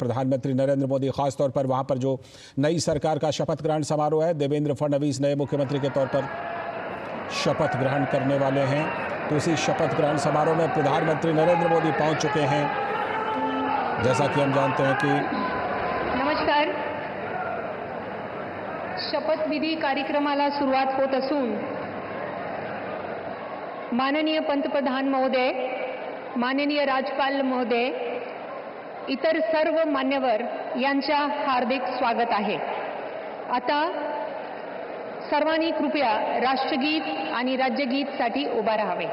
प्रधानमंत्री नरेंद्र मोदी खासतौर पर वहां पर जो नई सरकार का शपथ ग्रहण समारोह है, देवेंद्र फडणवीस नए मुख्यमंत्री के तौर पर शपथ ग्रहण करने वाले हैं। तो इसी शपथ ग्रहण समारोह में प्रधानमंत्री नरेंद्र मोदी पहुंच चुके हैं। जैसा कि हम जानते हैं कि नमस्कार, शपथविधी कार्यक्रमाला सुरुवात होत असून माननीय पंतप्रधान महोदय, माननीय राज्यपाल महोदय, इतर सर्व मान्यवर यांच्या हार्दिक स्वागत आहे। आता सर्वांनी कृपया राष्ट्रगीत आणि राज्यगीतसाठी उभा राहावे।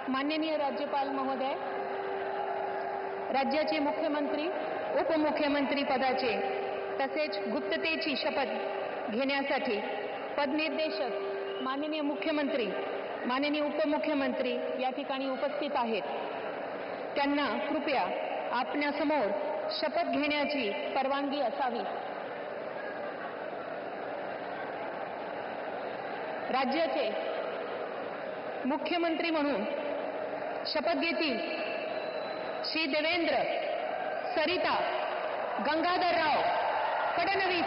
माननीय राज्यपाल महोदय, राज्याचे मुख्यमंत्री, उपमुख्यमंत्री पदाचे तसेच गुप्ततेची शपथ घेण्यासाठी पदनिर्देशक माननीय मुख्यमंत्री, माननीय उपमुख्यमंत्री या ठिकाणी उपस्थित आहेत। त्यांना कृपया आपल्यासमोर शपथ घेण्याची परवानगी असावी। राज्याचे मुख्यमंत्री म्हणून शपथ घेतील श्री देवेंद्र सरिता गंगाधरराव फडणवीस।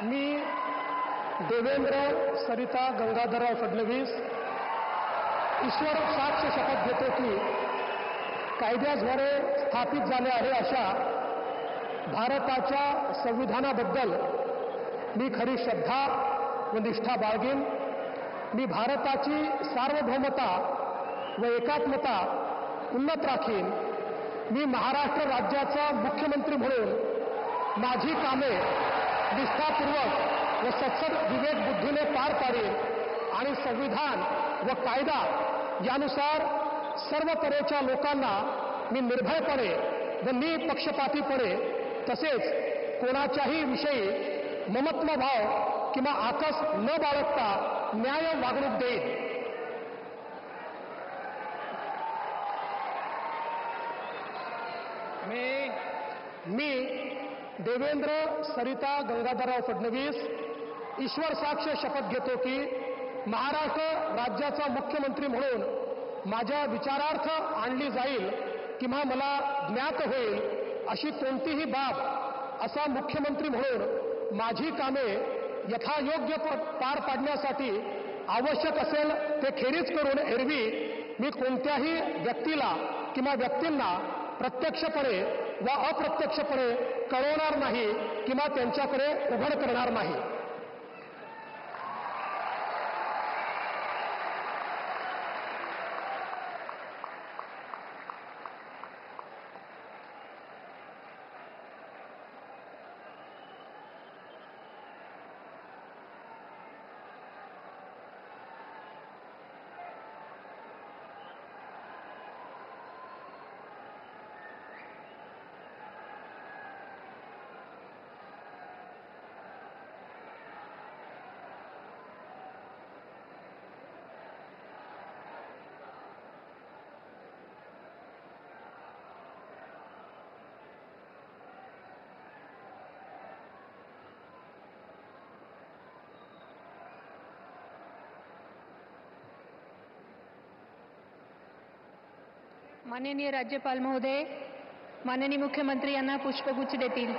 मी देवेंद्र सरिता गंगाधरराव फडणवीस ईश्वर साक्ष शपथ घेतो की कायद्याद्वारे स्थापित झाले आहे अशा भारताच्या संविधानाबद्दल मी खरी श्रद्धा व निष्ठा बाळगेन। मी भारताची सार्वभौमता व एकात्मता उन्नत राखीन। मी महाराष्ट्र राज्याचा मुख्यमंत्री म्हणून माझी कामे निष्ठापूर्वक व सत्सद विवेक बुद्धीने पार पाडेन आणि संविधान व कायदा यानुसार सर्व तऱ्हेच्या लोकांना मी निर्भयपणे व निपक्षपातीपणे तसेच कोणाच्याही विषयी ममत्वभाव किंवा आकस न बाळगता न्याय वागणूक देईन। मी देवेंद्र सरिता गंगाधरराव फडणवीस ईश्वर साक्ष शपथ घेतो की महाराष्ट्र राज्याचा मुख्यमंत्री म्हणून माझ्या विचारार्थ आणली जाईल किंवा मला ज्ञात होईल अशी कोणतीही बाब असा मुख्यमंत्री म्हणून माझी कामे यथायोग्य पार पाडण्यासाठी आवश्यक असेल ते खेरीज करून एरवी मी कोणत्याही व्यक्तीला किंवा व्यक्तींना प्रत्यक्षपणे व अप्रत्यक्षपणे कळवणार नाही किंवा त्यांच्याकडे उघड करणार नाही। माननीय राज्यपाल महोदय माननीय मुख्यमंत्री यांना पुष्पगुच्छ देतील.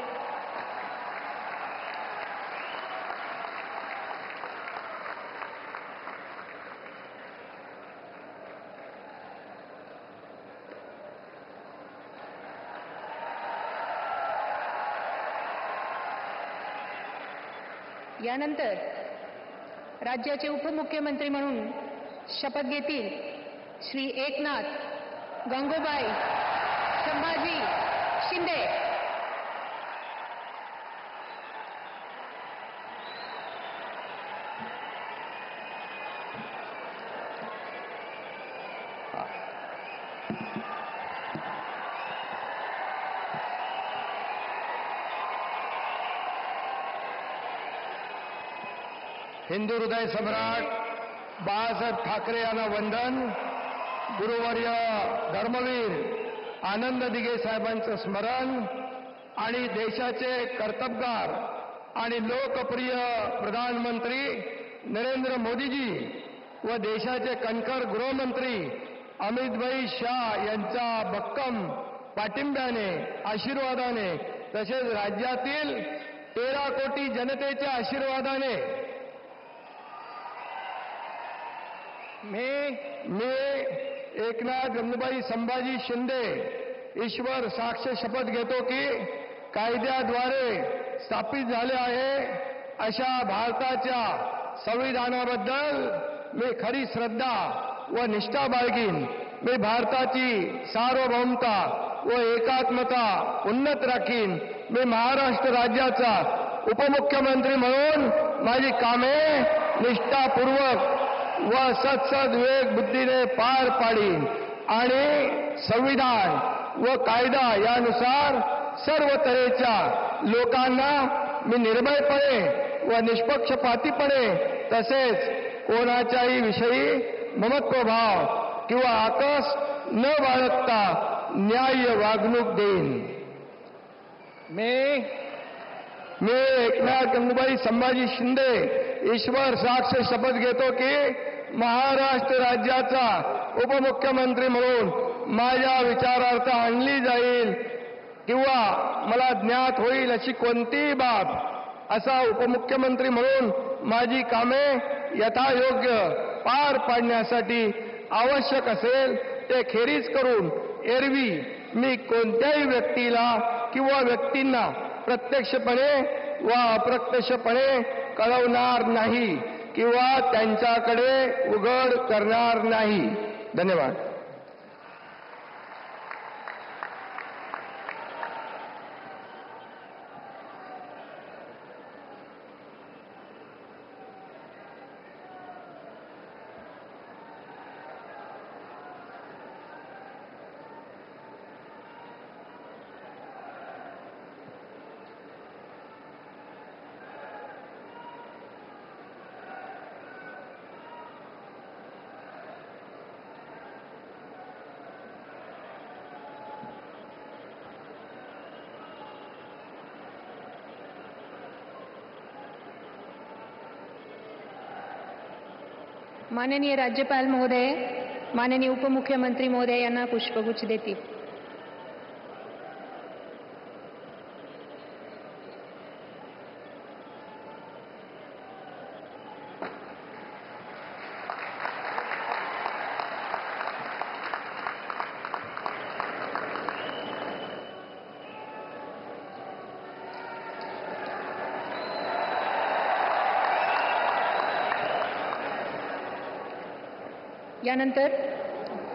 यानंतर राज्याचे उपमुख्यमंत्री म्हणून शपथ घेतील श्री एकनाथ गंगूबाई संभाजी शिंदे. हिंदू हृदय सम्राट बाळासाहेब ठाकरे यांना वंदन. गुरुवर्य धर्मवीर आनंद दिघे साहेबांचं स्मरण आणि देशाचे कर्तबगार आणि लोकप्रिय प्रधानमंत्री नरेंद्र मोदीजी व देशाचे कणखर गृहमंत्री अमितभाई शाह यांच्या भक्कम पाठिंब्याने आशीर्वादाने तसेच राज्यातील 13 कोटी जनतेच्या आशीर्वादाने मी एकनाथ गंगूबाई संभाजी शिंदे ईश्वर साक्ष शपथ घेतो की कायद्याद्वारे स्थापित झाले आहे अशा भारताच्या संविधानाबद्दल मी खरी श्रद्धा व निष्ठा बाळगीन. मी भारताची सार्वभौमता व एकात्मता उन्नत राखीन. मी महाराष्ट्र राज्याचा उपमुख्यमंत्री म्हणून माझी कामे निष्ठापूर्वक व सत्सद बुद्धीने पार पाडीन आणि संविधान व कायदा यानुसार सर्व तऱ्हेच्या लोकांना मी निर्भयपणे व निष्पक्षपातीपणे तसेच कोणाच्याही विषयी ममत्वभाव किंवा आकस न बाळगता न्याय्य वागणूक देईन. मी एकनाथ गंगूबाई संभाजी शिंदे ईश्वर साक्ष शपथ घेतो की महाराष्ट्र राज्याचा उपमुख्यमंत्री म्हणून माझ्या विचारार्थ आणली जाईल किंवा मला ज्ञात होईल अशी कोणतीही बाब असा उपमुख्यमंत्री म्हणून माझी कामे यथायोग्य पार पाडण्यासाठी आवश्यक असेल ते खेरीज करून एरवी मी कोणत्याही व्यक्तीला किंवा व्यक्तींना प्रत्यक्षपणे व अप्रत्यक्षपणे कळवणार नाही किंवा त्यांच्याकडे उघड करणार नाही. धन्यवाद. माननीय राज्यपाल महोदय माननीय उपमुख्यमंत्री महोदय यांना पुष्पगुच्छ देतील. यानंतर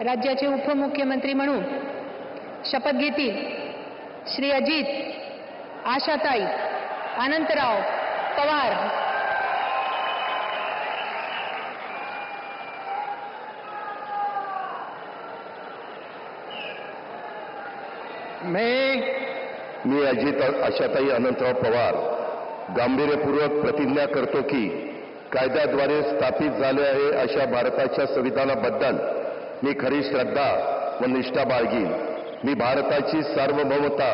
राज्याचे उपमुख्यमंत्री म्हणून शपथ घेतील श्री अजित आशाताई अनंतराव पवार. मी अजित आशाताई अनंतराव पवार गांभीर्यपूर्वक प्रतिज्ञा करतो की कायद्याद्वारे स्थापित झाले आहे अशा भारताच्या संविधानाबद्दल मी खरी श्रद्धा व निष्ठा बाळगीन. मी भारताची सार्वभौमता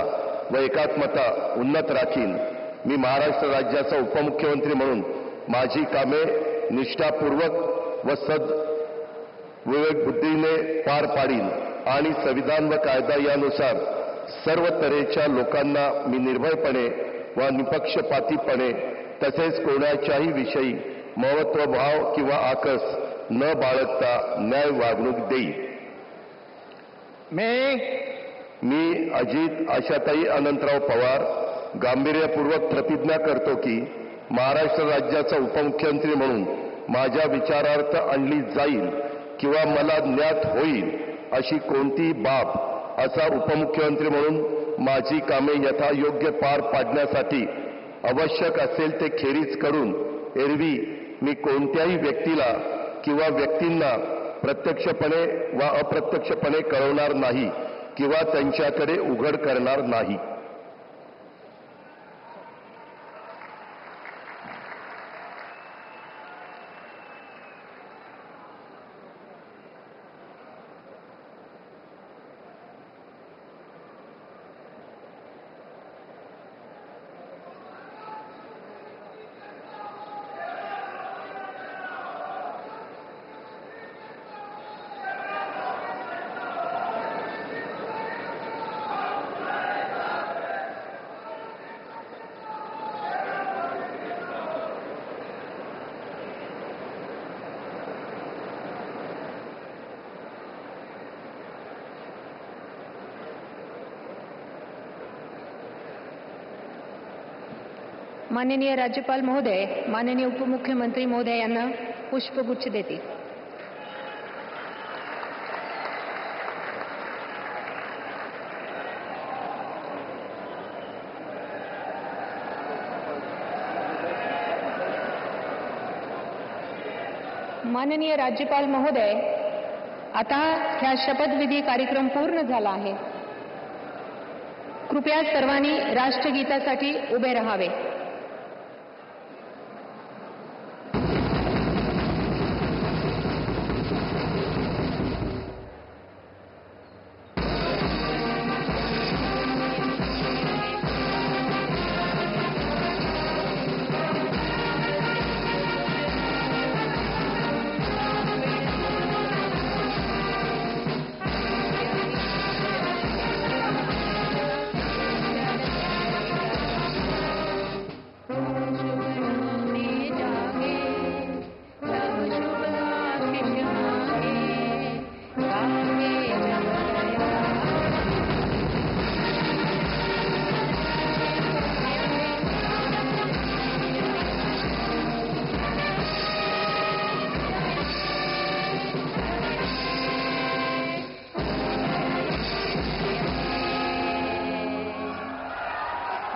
व एकात्मता उन्नत राखीन. मी महाराष्ट्र राज्याचा उपमुख्यमंत्री म्हणून माझी कामे निष्ठापूर्वक व सद्विवेक बुद्धीने पार पाडीन आणि संविधान व कायदा यानुसार सर्व तऱ्हेच्या लोकांना मी निर्भयपणे व निपक्षपातीपणे तसेच कोणाच्याही विषयी महत्त्वभाव किंवा आकस न बाळगता न्याय वागणूक देईल. मी अजित आशाताई अनंतराव पवार गांभीर्यपूर्वक प्रतिज्ञा करतो की महाराष्ट्र राज्याचा उपमुख्यमंत्री म्हणून माझ्या विचारार्थ आणली जाईल किंवा मला ज्ञात होईल अशी कोणतीही बाब असा उपमुख्यमंत्री म्हणून माझी कामे यथायोग्य पार पाडण्यासाठी आवश्यक असेल ते खेरीज करून एरवी मी कोणत्याही व्यक्तीला किंवा व्यक्तींना प्रत्यक्षपणे वा अप्रत्यक्षपणे कळवणार नाही किंवा त्यांच्याकडे उघड करणार नाही. माननीय राज्यपाल महोदय, माननीय उपमुख्यमंत्री महोदय यांना पुष्पगुच्छ देतील. माननीय राज्यपाल महोदय, आता ह्या शपथविधी कार्यक्रम पूर्ण झाला आहे. कृपया सर्वांनी राष्ट्रगीतासाठी उभे राहावे.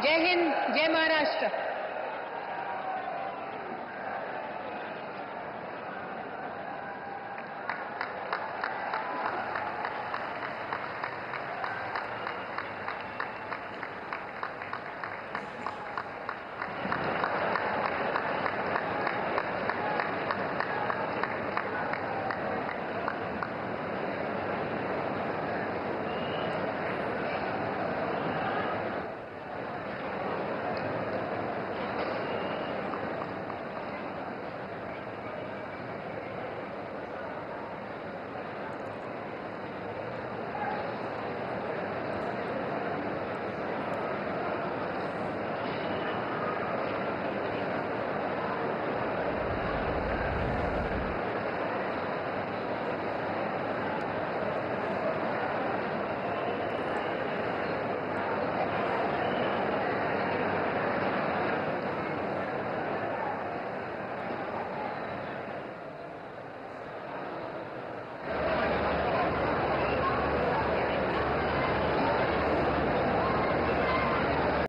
जय हिंद, जय महाराष्ट्र.